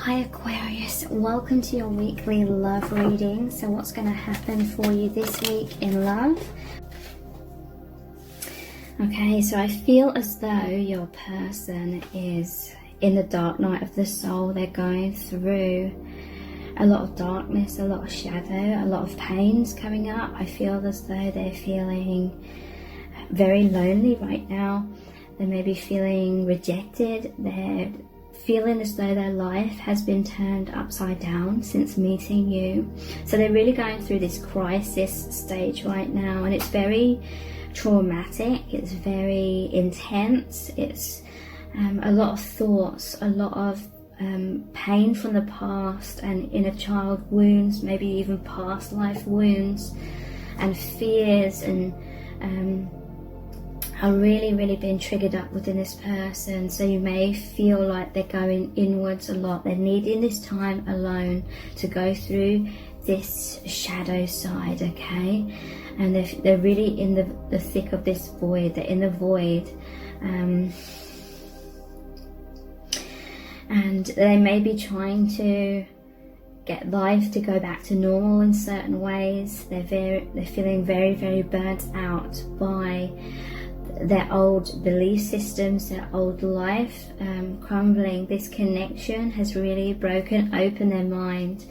Hi Aquarius, welcome to your weekly love reading. So what's going to happen for you this week in love? Okay, so I feel as though your person is in the dark night of the soul. They're going through a lot of darkness, a lot of shadow, a lot of pains coming up. I feel as though they're feeling very lonely right now. They may be feeling rejected. They're feeling as though their life has been turned upside down since meeting you. So they're really going through this crisis stage right now, and it's very traumatic, it's very intense, it's a lot of thoughts, a lot of pain from the past and inner child wounds, maybe even past life wounds and fears, and are really been triggered up within this person. So you may feel like they're going inwards a lot. They're needing this time alone to go through this shadow side, okay? And they're really in the thick of this void. They're in the void. And they may be trying to get life to go back to normal in certain ways. They're feeling very burnt out by their old belief systems, their old life crumbling. This connection has really broken open their mind,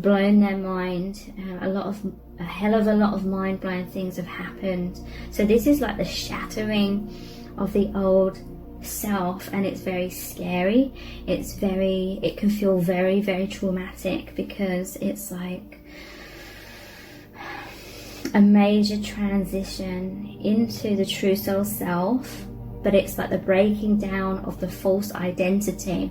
blown their mind. A hell of a lot of mind-blowing things have happened. So this is like the shattering of the old self, and it's very scary. It can feel very traumatic, because it's like a major transition into the true soul self, but it's like the breaking down of the false identity.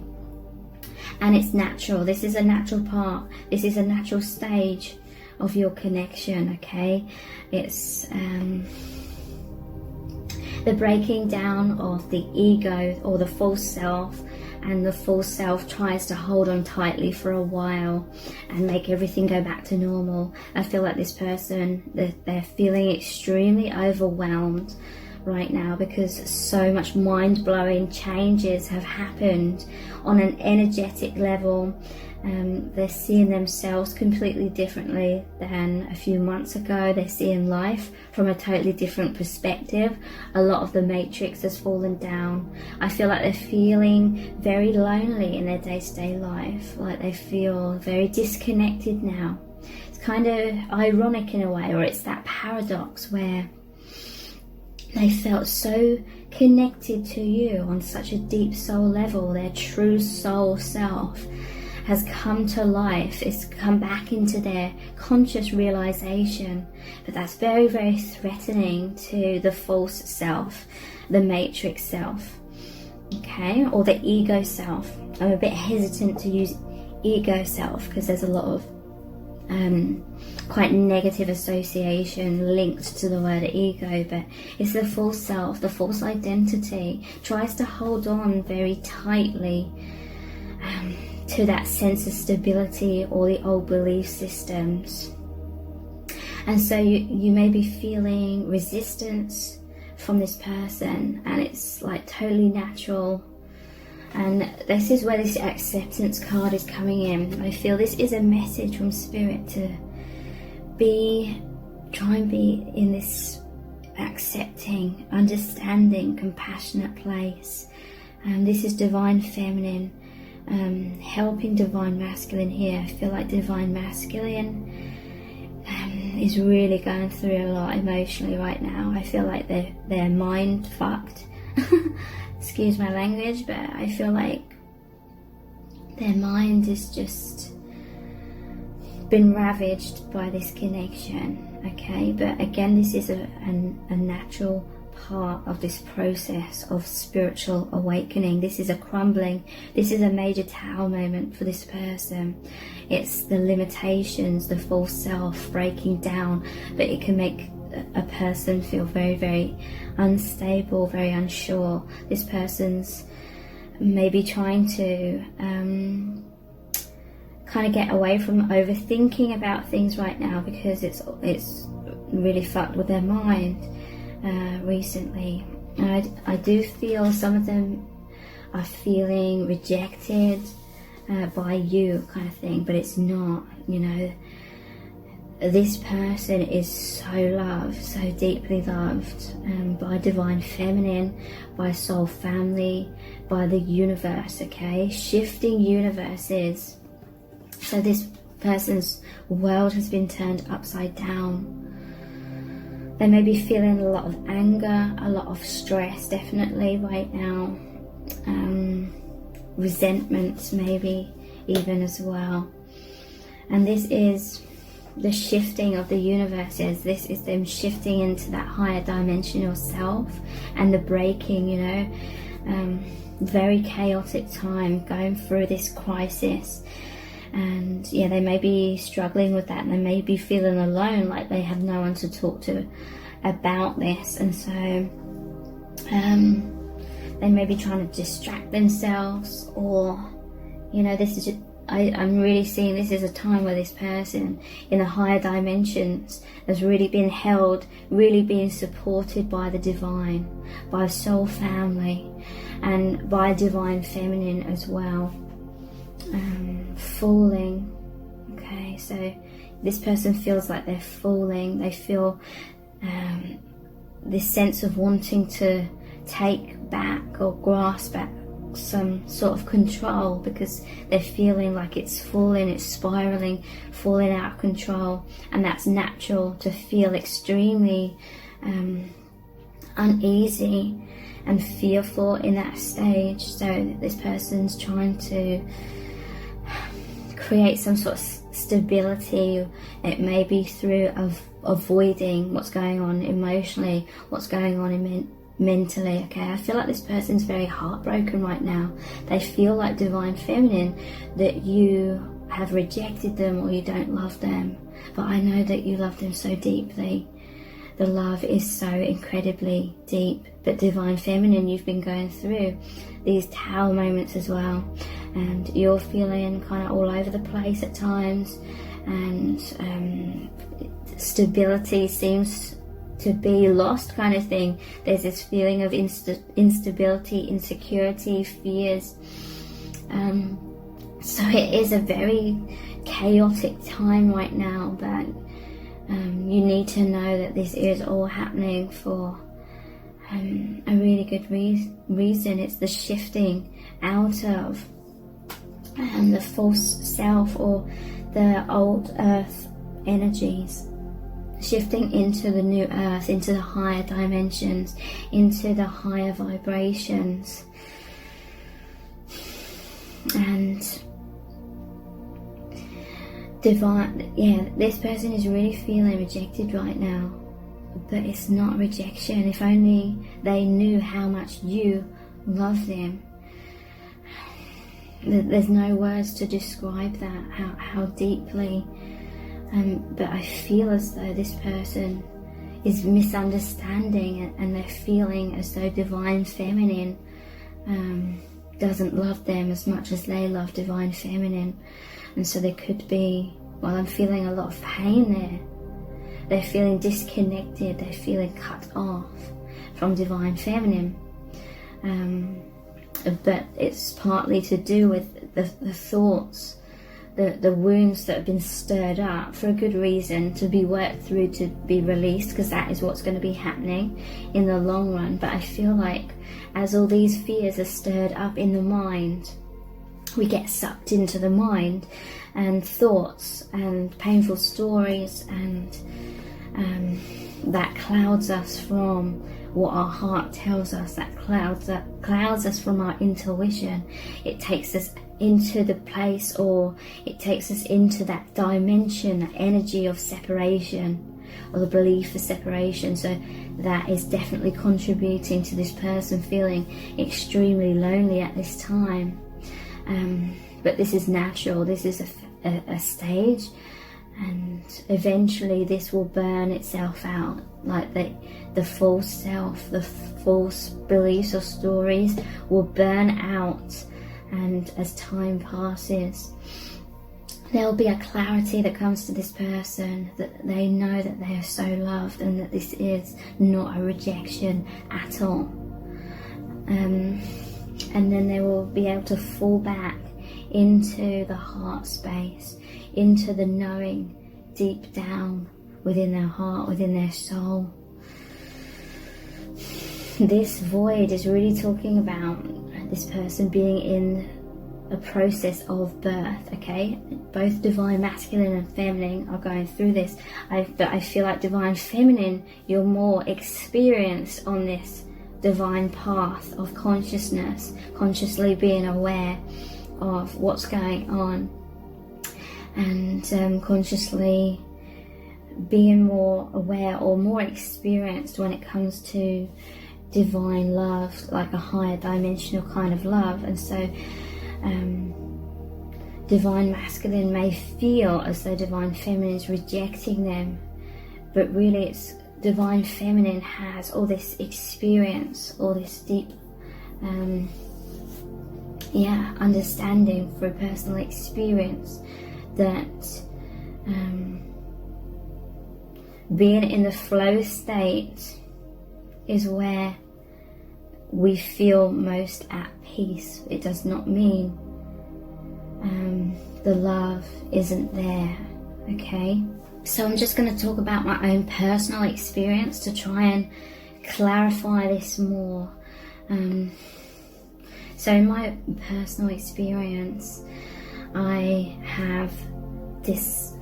And it's natural. This is a natural part. This is a natural stage of your connection, okay? It's the breaking down of the ego or the false self, and the false self tries to hold on tightly for a while and make everything go back to normal. I feel like this person, they're feeling extremely overwhelmed right now, because so much mind-blowing changes have happened on an energetic level. They're seeing themselves completely differently than a few months ago. They're seeing life from a totally different perspective. A lot of the matrix has fallen down. I feel like they're feeling very lonely in their day-to-day life, like they feel very disconnected now. It's kind of ironic in a way, or it's that paradox where they felt so connected to you on such a deep soul level. Their true soul self has come to life. It's come back into their conscious realization. But that's very threatening to the false self, the matrix self, okay, or the ego self. I'm a bit hesitant to use ego self, because there's a lot of quite negative association linked to the word ego, but it's the false self, the false identity tries to hold on very tightly to that sense of stability or the old belief systems. And so you may be feeling resistance from this person, and it's like totally natural. And this is where this acceptance card is coming in. I feel this is a message from Spirit to try and be in this accepting, understanding, compassionate place. This is divine feminine helping divine masculine here. I feel like divine masculine is really going through a lot emotionally right now. I feel like they're mind fucked. Excuse my language, but I feel like their mind is just been ravaged by this connection, okay? But again, this is a natural part of this process of spiritual awakening. This is a crumbling, this is a major tower moment for this person. It's the limitations, the false self breaking down, but it can make a person feel very unstable, very unsure. This person's maybe trying to kind of get away from overthinking about things right now, because it's really fucked with their mind recently. And I do feel some of them are feeling rejected, by you kind of thing, but it's not. You know, this person is so loved, so deeply loved, by divine feminine, by soul family, by the universe. Okay, shifting universes. So this person's world has been turned upside down. They may be feeling a lot of anger, a lot of stress definitely right now, resentments maybe even as well. And this is the shifting of the universes. This is them shifting into that higher dimensional self and the breaking, you know, very chaotic time, going through this crisis. And yeah, they may be struggling with that, and they may be feeling alone, like they have no one to talk to about this. And so they may be trying to distract themselves, or, you know, this is just, I'm really seeing this is a time where this person in the higher dimensions has really been held, really being supported by the divine, by soul family, and by divine feminine as well. Falling. Okay, so this person feels like they're falling. They feel this sense of wanting to take back or grasp back some sort of control, because they're feeling like it's falling, it's spiraling, falling out of control. And that's natural to feel extremely uneasy and fearful in that stage. So this person's trying to create some sort of stability. It may be through avoiding what's going on emotionally, what's going on mentally. Okay, I feel like this person's very heartbroken right now. They feel like divine feminine that you have rejected them or you don't love them, but I know that you love them so deeply. The love is so incredibly deep. But divine feminine, you've been going through these tower moments as well, and you're feeling kind of all over the place at times, and stability seems to be lost kind of thing. There's this feeling of instability, insecurity, fears. So it is a very chaotic time right now, but you need to know that this is all happening for a really good reason. It's the shifting out of the false self or the old earth energies, shifting into the new earth, into the higher dimensions, into the higher vibrations. And divine, yeah, this person is really feeling rejected right now, but it's not rejection. If only they knew how much you love them. There's no words to describe that, how deeply. But I feel as though this person is misunderstanding, and they're feeling as though divine feminine doesn't love them as much as they love divine feminine. And so there could be, well, I'm feeling a lot of pain there. They're feeling disconnected, they're feeling cut off from divine feminine. But it's partly to do with the thoughts, the wounds that have been stirred up for a good reason, to be worked through, to be released, because that is what's going to be happening in the long run. But I feel like as all these fears are stirred up in the mind, we get sucked into the mind, and thoughts and painful stories, and that clouds us from what our heart tells us, that clouds us from our intuition. It takes us into the place, or it takes us into that dimension, that energy of separation, or the belief of separation. So that is definitely contributing to this person feeling extremely lonely at this time. But this is natural. This is a stage, and eventually this will burn itself out. Like the false self, the false beliefs or stories will burn out, and as time passes, there will be a clarity that comes to this person, that they know that they are so loved, and that this is not a rejection at all. And then they will be able to fall back into the heart space, into the knowing deep down within their heart, within their soul. This void is really talking about this person being in a process of birth, okay? Both divine masculine and feminine are going through this. But I feel like divine feminine, you're more experienced on this divine path of consciousness, consciously being aware of what's going on, and consciously being more aware or more experienced when it comes to divine love, like a higher dimensional kind of love. And so divine masculine may feel as though divine feminine is rejecting them, but really it's divine feminine has all this experience, all this deep understanding through personal experience, that being in the flow state is where we feel most at peace. It does not mean the love isn't there, okay? So I'm just going to talk about my own personal experience to try and clarify this more. So in my personal experience, I've had this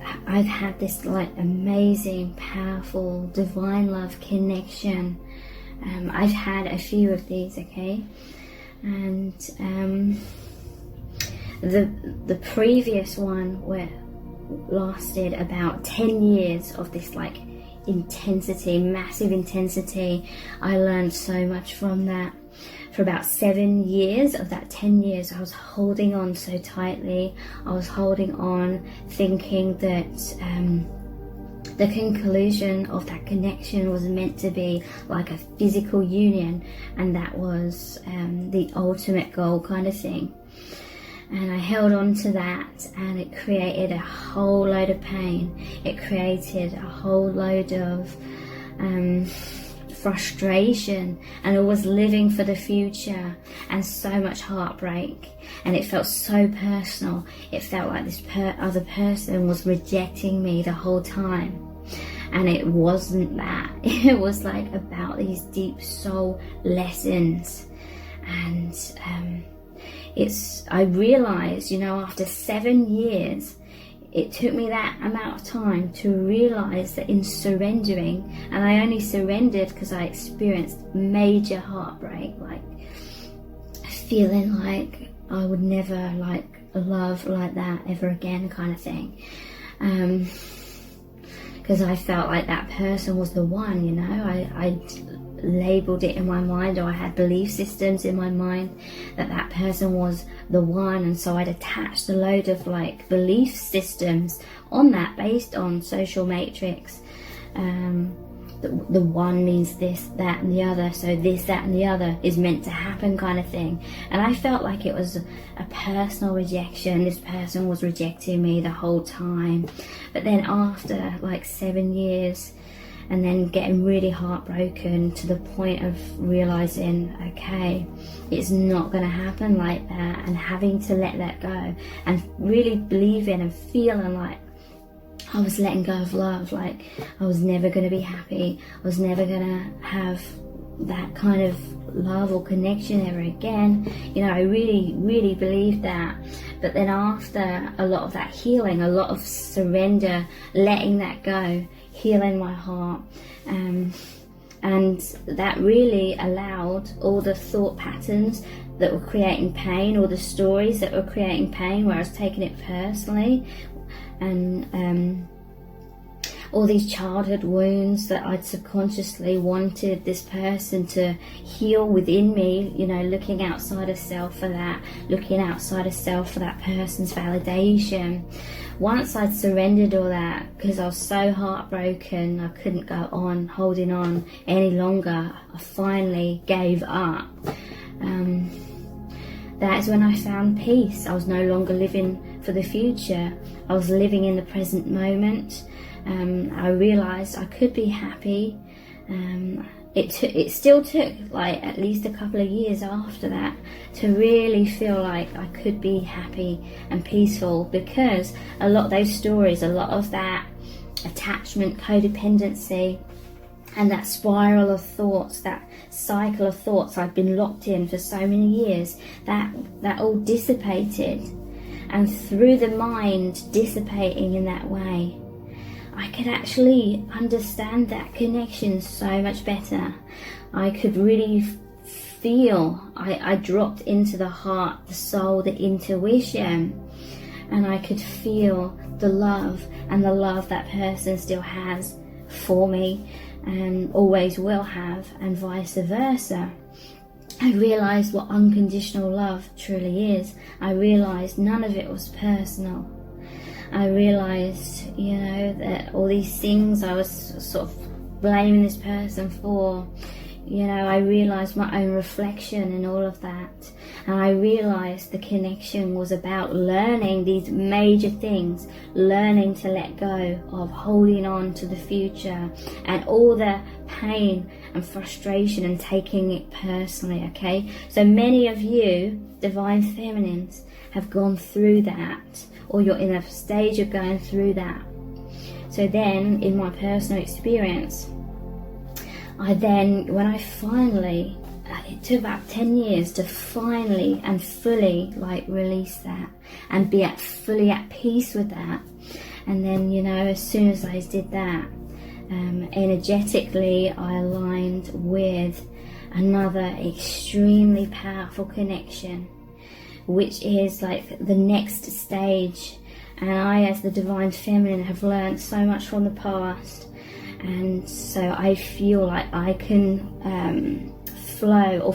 like amazing, powerful, divine love connection. I've had a few of these, okay? And the previous one lasted about 10 years of this like intensity, massive intensity. I learned so much from that. For about 7 years of that 10 years, I was holding on so tightly. I was holding on thinking that the conclusion of that connection was meant to be like a physical union, and that was the ultimate goal kind of thing. And I held on to that, and it created a whole load of pain. It created a whole load of frustration, and I was living for the future, and so much heartbreak. And it felt so personal. It felt like this other person was rejecting me the whole time. And it wasn't that. It was like about these deep soul lessons. And I realized, after 7 years, it took me that amount of time to realize that in surrendering, and I only surrendered because I experienced major heartbreak, like feeling like I would never like love like that ever again kind of thing. Because I felt like that person was the one, I labeled it in my mind, or I had belief systems in my mind that person was the one, and so I'd attached a load of like belief systems on that based on social matrix. The one means this, that and the other, so this, that and the other is meant to happen kind of thing. And I felt like it was a personal rejection. This person was rejecting me the whole time. But then after like 7 years, and then getting really heartbroken to the point of realizing, okay, it's not going to happen like that, and having to let that go, and really believing and feeling like I was letting go of love, like I was never going to be happy, I was never going to have that kind of love or connection ever again. I really, really believed that. But then after a lot of that healing, a lot of surrender, letting that go, healing my heart, and that really allowed all the thought patterns that were creating pain, or the stories that were creating pain where I was taking it personally, and all these childhood wounds that I'd subconsciously wanted this person to heal within me, looking outside of self for that, looking outside of self for that person's validation. Once I'd surrendered all that, because I was so heartbroken, I couldn't go on holding on any longer, I finally gave up. That is when I found peace. I was no longer living for the future. I was living in the present moment. I realized I could be happy, it still took like at least a couple of years after that to really feel like I could be happy and peaceful, because a lot of those stories, a lot of that attachment, codependency, and that spiral of thoughts, that cycle of thoughts I've been locked in for so many years, that all dissipated. And through the mind dissipating in that way, I could actually understand that connection so much better. I could really feel, I dropped into the heart, the soul, the intuition, and I could feel the love, and the love that person still has for me and always will have, and vice versa. I realised what unconditional love truly is. I realised none of it was personal. I realised, you know, that all these things I was sort of blaming this person for, you know, I realised my own reflection in all of that. And I realised the connection was about learning these major things, learning to let go of holding on to the future and all the pain and frustration and taking it personally, okay? So many of you, divine feminines, have gone through that, or you're in a stage of going through that. So then, in my personal experience, when I finally, it took about 10 years to finally and fully like release that and be fully at peace with that. And then, you know, as soon as I did that, energetically I aligned with another extremely powerful connection, which is like the next stage. And I, as the divine feminine, have learned so much from the past, and so I feel like I can flow or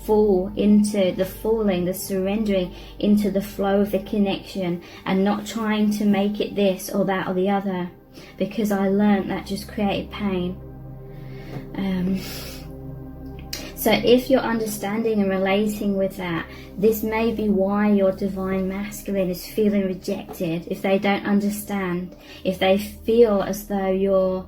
fall into the surrendering into the flow of the connection, and not trying to make it this or that or the other, because I learned that just created pain. So if you're understanding and relating with that, this may be why your divine masculine is feeling rejected. If they don't understand, if they feel as though your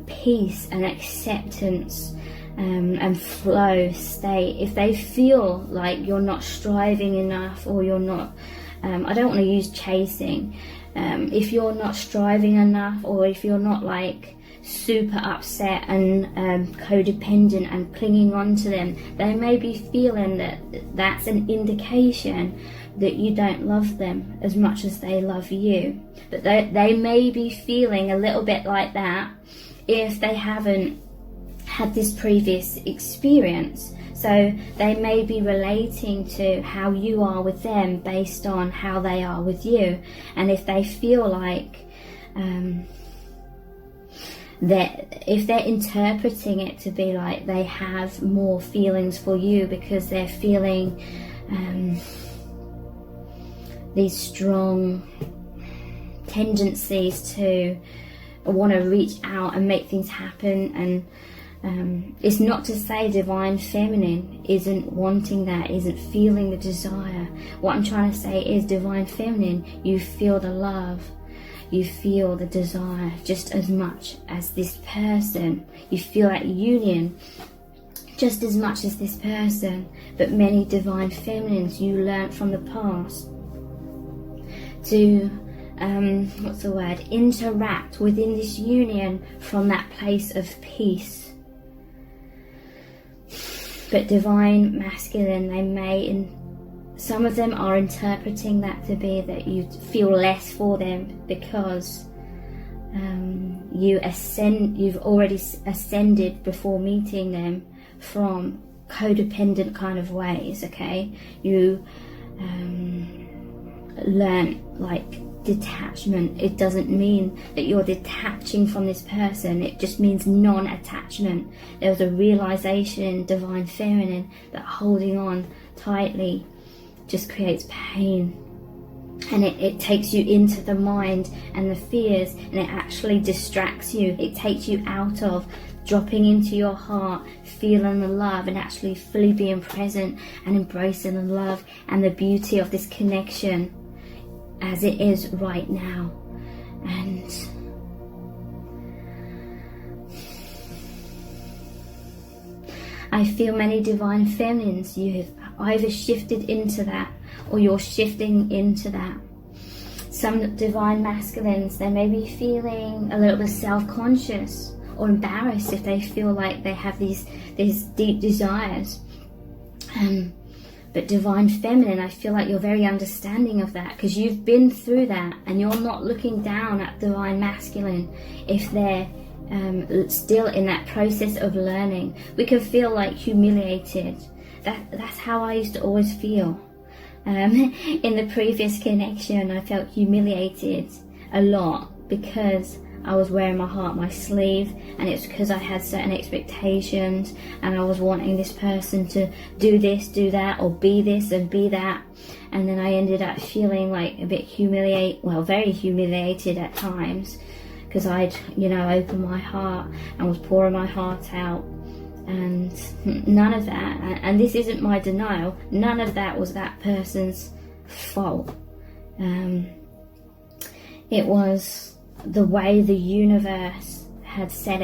peace and acceptance and flow state, if they feel like you're not striving enough, or you're not, I don't want to use chasing, if you're not striving enough, or if you're not like super upset and codependent and clinging on to them, they may be feeling that that's an indication that you don't love them as much as they love you. But they may be feeling a little bit like that if they haven't had this previous experience. So they may be relating to how you are with them based on how they are with you. And if they feel like that, if they're interpreting it to be like they have more feelings for you because they're feeling these strong tendencies to want to reach out and make things happen, and it's not to say divine feminine isn't wanting that, isn't feeling the desire. What I'm trying to say is divine feminine, you feel the love, you feel the desire just as much as this person. You feel that union just as much as this person. But many divine feminines, you learnt from the past to interact within this union from that place of peace. But divine masculine, they may, some of them are interpreting that to be that you feel less for them because you've already ascended before meeting them from codependent kind of ways, okay? You learn like detachment. It doesn't mean that you're detaching from this person, it just means non-attachment. There was a realization in divine feminine that holding on tightly just creates pain, and it takes you into the mind and the fears, and it actually distracts you. It takes you out of dropping into your heart, feeling the love, and actually fully being present and embracing the love and the beauty of this connection as it is right now. And I feel many divine feminines, you have either shifted into that or you're shifting into that. Some divine masculines, they may be feeling a little bit self-conscious or embarrassed if they feel like they have these deep desires. But divine feminine, I feel like you're very understanding of that because you've been through that, and you're not looking down at divine masculine if they're still in that process of learning. We can feel like humiliated. That's how I used to always feel. In the previous connection, I felt humiliated a lot because I was wearing my heart on my sleeve, and it's because I had certain expectations and I was wanting this person to do this, do that, or be this and be that. And then I ended up feeling like a bit very humiliated at times, because I'd, opened my heart and was pouring my heart out. And none of that, and this isn't my denial, none of that was that person's fault. It was the way the universe had set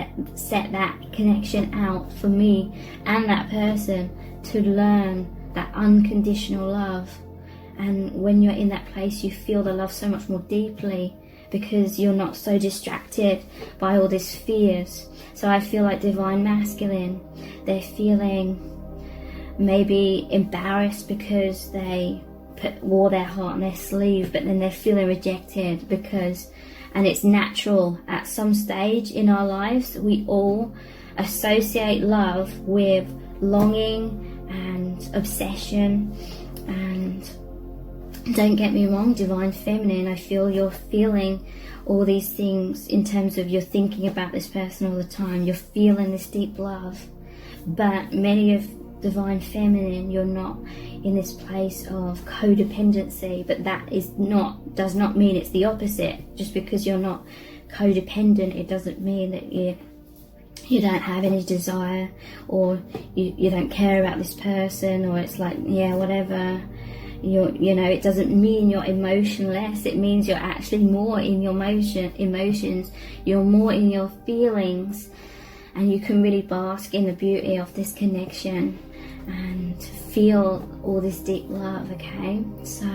that connection out for me and that person to learn that unconditional love. And when you're in that place, you feel the love so much more deeply because you're not so distracted by all these fears. So I feel like divine masculine, they're feeling maybe embarrassed because they wore their heart on their sleeve, but then they're feeling rejected because, and it's natural at some stage in our lives, we all associate love with longing and obsession. And don't get me wrong, divine feminine, I feel you're feeling all these things in terms of you're thinking about this person all the time, you're feeling this deep love. But many of divine feminine, you're not in this place of codependency, but that does not mean it's the opposite. Just because you're not codependent, it doesn't mean that you don't have any desire, or you don't care about this person, or it's like, yeah, whatever. It doesn't mean you're emotionless. It means you're actually more in your emotions. You're more in your feelings, and you can really bask in the beauty of this connection and feel all this deep love. Okay, so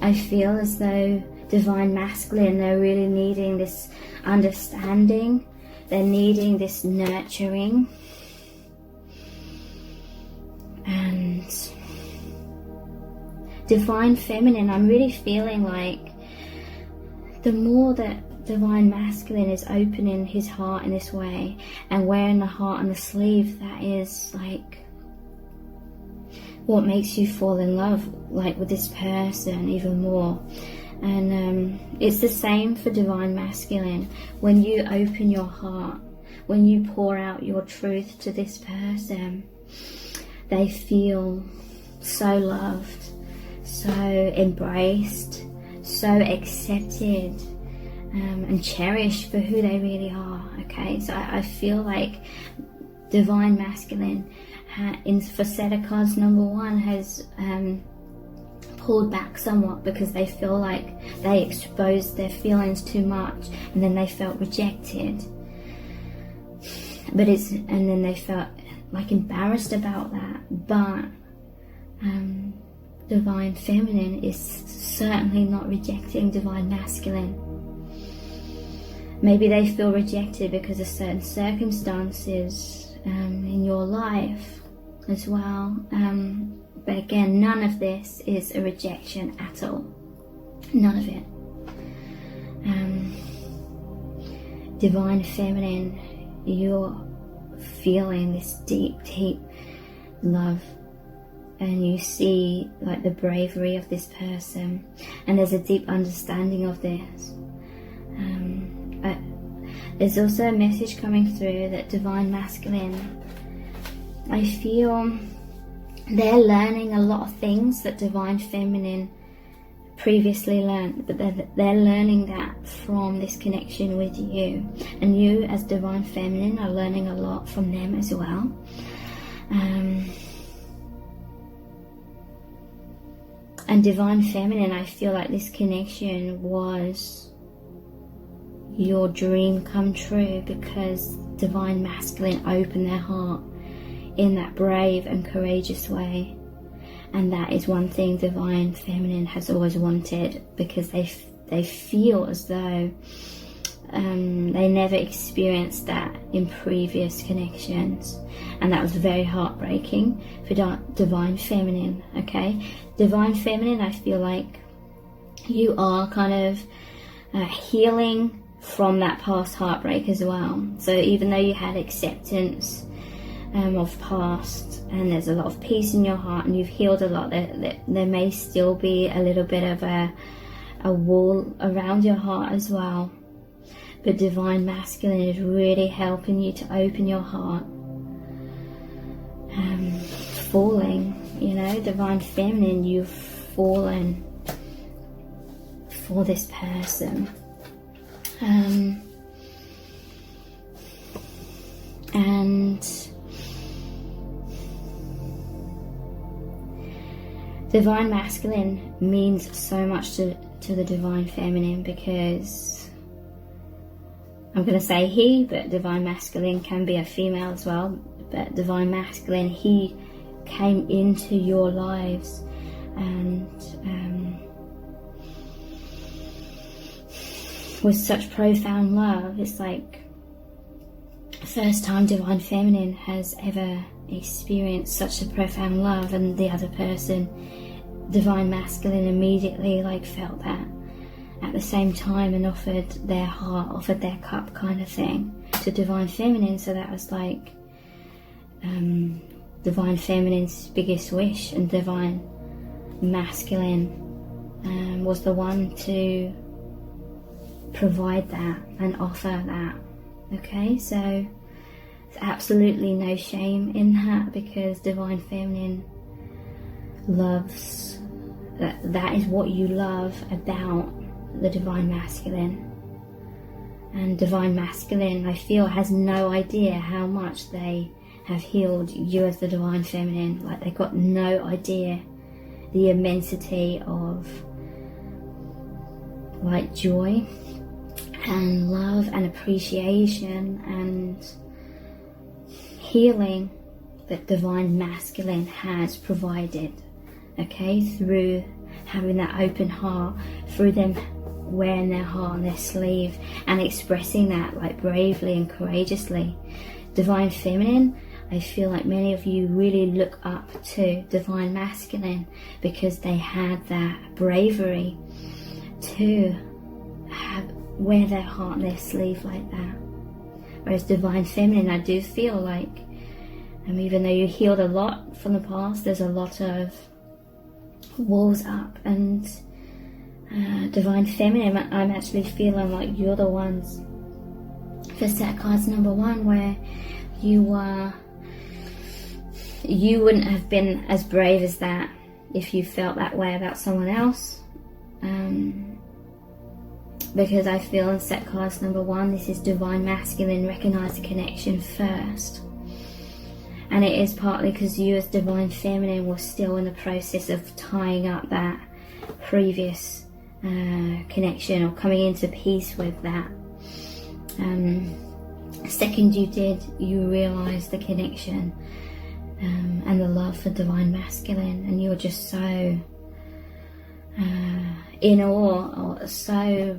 I feel as though divine masculine, they're really needing this understanding. They're needing this nurturing. And divine feminine, I'm really feeling like the more that divine masculine is opening his heart in this way and wearing the heart on the sleeve, that is like what makes you fall in love like with this person even more. And it's the same for divine masculine. When you open your heart, when you pour out your truth to this person, they feel so loved, so embraced, so accepted, and cherished for who they really are. Okay, so I feel like divine masculine for set of cards number 1 has pulled back somewhat because they feel like they exposed their feelings too much, and then they felt rejected. And then they felt like embarrassed about that. But divine feminine is certainly not rejecting divine masculine. Maybe they feel rejected because of certain circumstances in your life as well. But again, none of this is a rejection at all. None of it. Divine feminine, you're feeling this deep, deep love. And you see like the bravery of this person. And there's a deep understanding of this. There's also a message coming through that divine masculine, I feel they're learning a lot of things that divine feminine previously learned, but they're learning that from this connection with you, and you as divine feminine are learning a lot from them as well. And divine feminine, I feel like this connection was your dream come true, because divine masculine opened their heart in that brave and courageous way. And that is one thing divine feminine has always wanted, because they feel as though they never experienced that in previous connections, and that was very heartbreaking for divine feminine. Okay, divine feminine, I feel like you are kind of healing from that past heartbreak as well. So even though you had acceptance of past, and there's a lot of peace in your heart, and you've healed a lot, there may still be a little bit of a wall around your heart as well. But divine masculine is really helping you to open your heart. Falling, you know, divine feminine, you've fallen for this person. And divine masculine means so much to the divine feminine, because I'm going to say he, but divine masculine can be a female as well. But divine masculine, he came into your lives and with such profound love. It's like the first time divine feminine has ever experienced such a profound love, and the other person, divine masculine, immediately like felt that at the same time and offered their heart, offered their cup, kind of thing, to divine feminine. So that was like divine feminine's biggest wish, and divine masculine was the one to provide that and offer that. Okay, so there's absolutely no shame in that, because divine feminine loves that is what you love about the divine masculine. And divine masculine, I feel, has no idea how much they have healed you as the divine feminine. Like, they've got no idea the immensity of like joy and love and appreciation and healing that divine masculine has provided. Okay, through having that open heart, through them wearing their heart on their sleeve and expressing that like bravely and courageously. Divine feminine, I feel like many of you really look up to divine masculine, because they had that bravery to wear their heart on their sleeve like that. Whereas divine feminine, I do feel like, even though you healed a lot from the past, there's a lot of walls up, and divine feminine, I'm actually feeling like you're the ones for set cards number 1, where you wouldn't have been as brave as that if you felt that way about someone else, because I feel in set cards number 1, this is divine masculine, recognize the connection first. And it is partly because you as divine feminine were still in the process of tying up that previous connection, or coming into peace with that. Second you did, you realised the connection and the love for divine masculine, and you're just so in awe, or so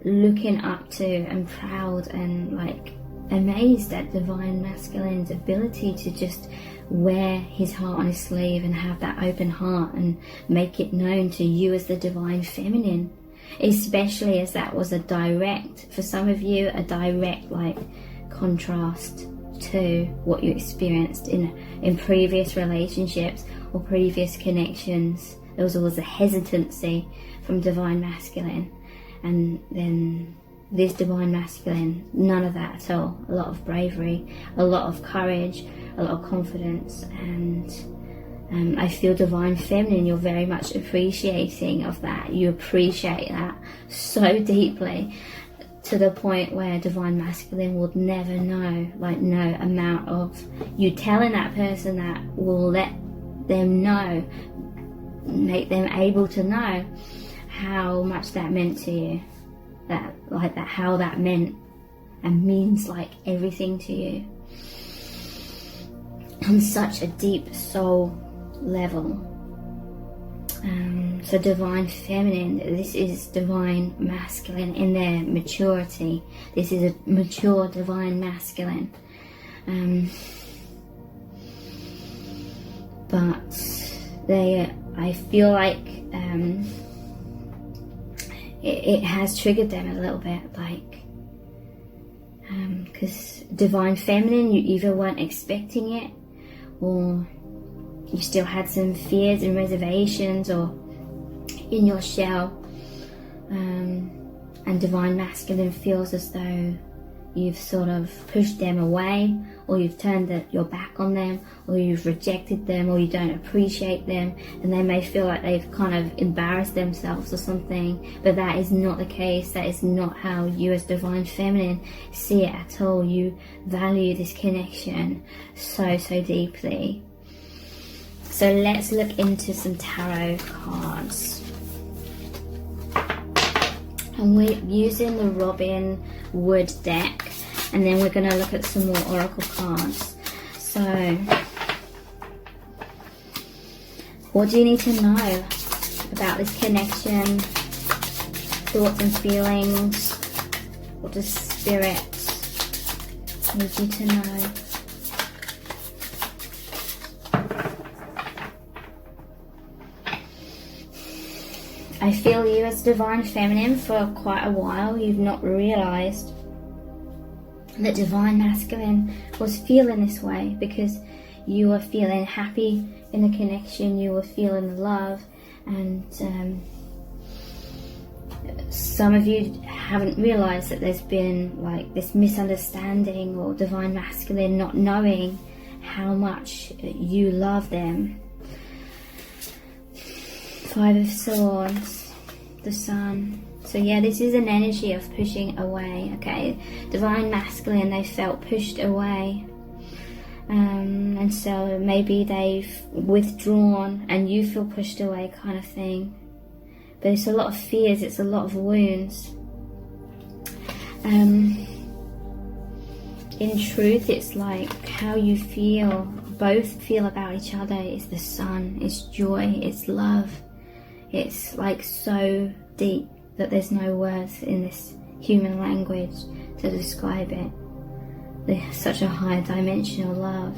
looking up to and proud and like amazed at divine masculine's ability to just wear his heart on his sleeve and have that open heart and make it known to you as the divine feminine, especially as that was a direct, for some of you, a direct like contrast to what you experienced in previous relationships or previous connections. There was always a hesitancy from divine masculine, and then this divine masculine, none of that at all. A lot of bravery, a lot of courage, a lot of confidence, and I feel divine feminine, you're very much appreciating of that. You appreciate that so deeply, to the point where divine masculine would never know, like no amount of you telling that person that will let them know, make them able to know how much that meant to you. that, like that, how that meant and means like everything to you on such a deep soul level. So divine feminine, this is divine masculine in their maturity. This is a mature divine masculine. But I feel like it has triggered them a little bit, like, because divine feminine, you either weren't expecting it, or you still had some fears and reservations, or in your shell. And divine masculine feels as though you've sort of pushed them away, or you've turned your back on them, or you've rejected them, or you don't appreciate them, and they may feel like they've kind of embarrassed themselves or something. But that is not the case. That is not how you as divine feminine see it at all. You value this connection so deeply. So let's look into some tarot cards. And we're using the Robin Wood deck, and then we're going to look at some more oracle cards. So, what do you need to know about this connection? Thoughts and feelings? What does Spirit need you to know? I feel you as divine feminine for quite a while. You've not realised that divine masculine was feeling this way, because you were feeling happy in the connection, you were feeling the love, and some of you haven't realised that there's been like this misunderstanding, or divine masculine not knowing how much you love them. Five of Swords, the Sun. So yeah, this is an energy of pushing away, okay? Divine masculine, they felt pushed away. And so maybe they've withdrawn and you feel pushed away, kind of thing. But it's a lot of fears, it's a lot of wounds. In truth, it's like how you feel, both feel about each other. It's the sun, it's joy, it's love. It's like so deep that there's no words in this human language to describe it. There's such a high dimensional love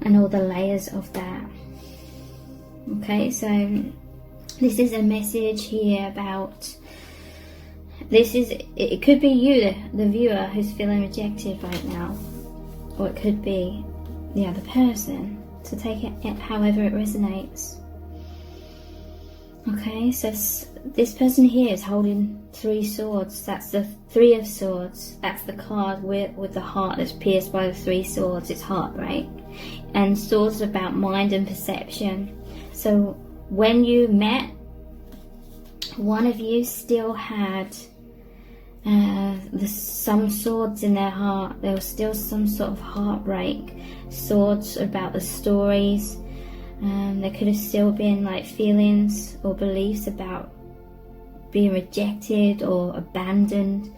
and all the layers of that. Okay, so this is a message here about, it could be you, the viewer, who's feeling rejected right now, or it could be the other person. So take it however it resonates. Okay, so this person here is holding 3 swords. That's the 3 of Swords. That's the card with the heart that's pierced by the 3 swords. It's heartbreak. And swords are about mind and perception. So when you met, one of you still had some swords in their heart. There was still some sort of heartbreak. Swords about the stories. There could have still been like feelings or beliefs about being rejected or abandoned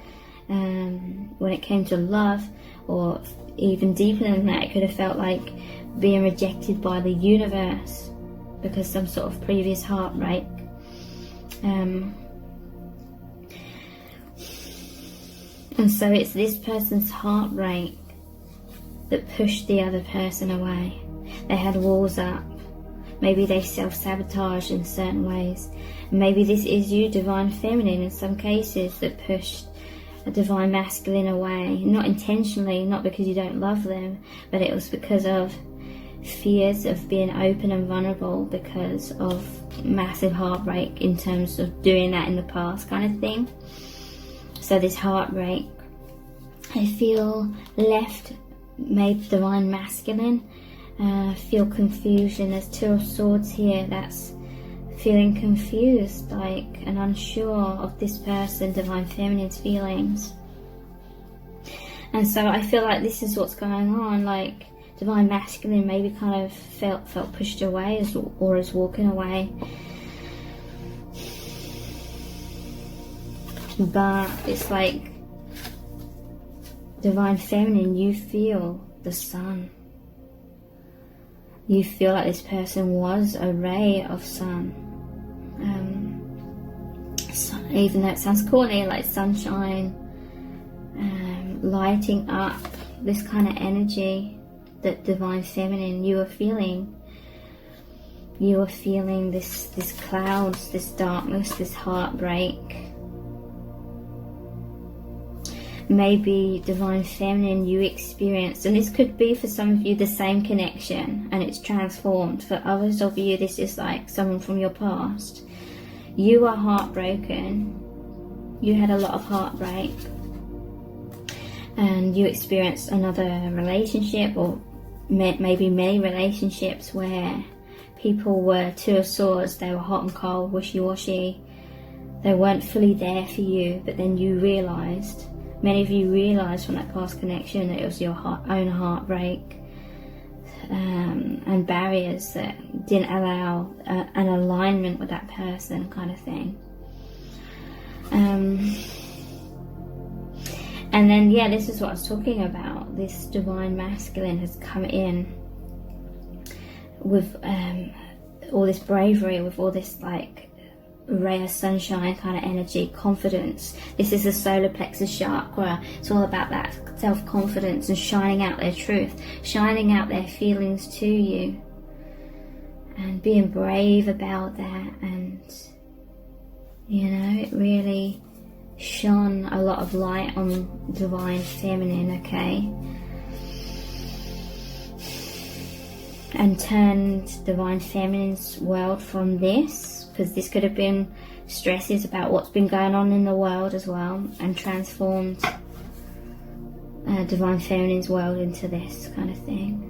when it came to love, or even deeper than that, it could have felt like being rejected by the universe because some sort of previous heartbreak. And so it's this person's heartbreak that pushed the other person away. They had walls up. Maybe they self-sabotage in certain ways. Maybe this is you, divine feminine, in some cases, that pushed a divine masculine away. Not intentionally, not because you don't love them, but it was because of fears of being open and vulnerable because of massive heartbreak in terms of doing that in the past, kind of thing. So this heartbreak, I feel left, made divine masculine. Feel confusion. There's 2 of Swords here. That's feeling confused, like, and unsure of this person, divine feminine's feelings. And so I feel like this is what's going on. Like divine masculine maybe kind of felt pushed away, or is walking away. but it's like Divine Feminine, you feel the sun. You feel like this person was a ray of sun. So even though it sounds corny, like sunshine, lighting up, this kind of energy that Divine Feminine, you were feeling. You were feeling this clouds, this darkness, this heartbreak. Maybe Divine Feminine, you experienced, and this could be for some of you the same connection and it's transformed. For others of you, this is like someone from your past. You are heartbroken. You had a lot of heartbreak and you experienced another relationship, or maybe many relationships where people were two of swords. They were hot and cold, wishy-washy. They weren't fully there for you, but then you realised, many of you realised from that past connection that it was your own heartbreak and barriers that didn't allow an alignment with that person, kind of thing. And then, yeah, this is what I was talking about. This Divine Masculine has come in with all this bravery, with all this like ray of sunshine kind of energy, confidence. This is the solar plexus chakra. It's all about that self-confidence and shining out their truth, shining out their feelings to you and being brave about that. And you know, it really shone a lot of light on Divine Feminine, okay, and turned Divine Feminine's world from this, because this could have been stresses about what's been going on in the world as well, and transformed Divine Feminine's world into this kind of thing.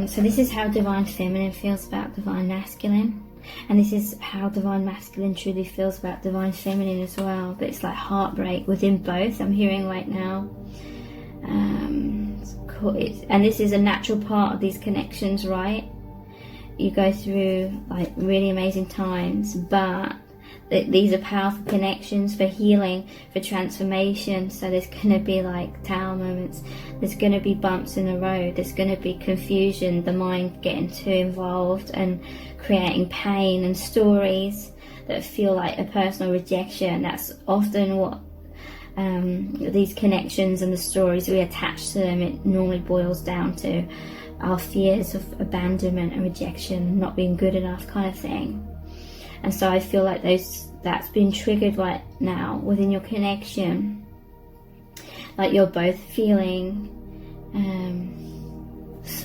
So this is how Divine Feminine feels about Divine Masculine, and this is how Divine Masculine truly feels about Divine Feminine as well. But it's like heartbreak within both, I'm hearing right now. And this is a natural part of these connections, right? You go through like really amazing times, but these are powerful connections for healing, for transformation. So there's going to be like tower moments, there's going to be bumps in the road, there's going to be confusion, the mind getting too involved and creating pain and stories that feel like a personal rejection. That's often what these connections and the stories we attach to them, it normally boils down to our fears of abandonment and rejection, not being good enough kind of thing. And so I feel like that's been triggered right now within your connection. Like you're both feeling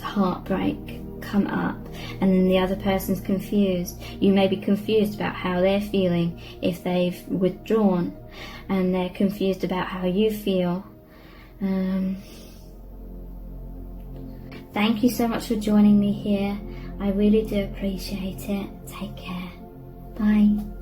heartbreak come up, and then the other person's confused. You may be confused about how they're feeling if they've withdrawn, and they're confused about how you feel. Thank you so much for joining me here. I really do appreciate it. Take care. Bye.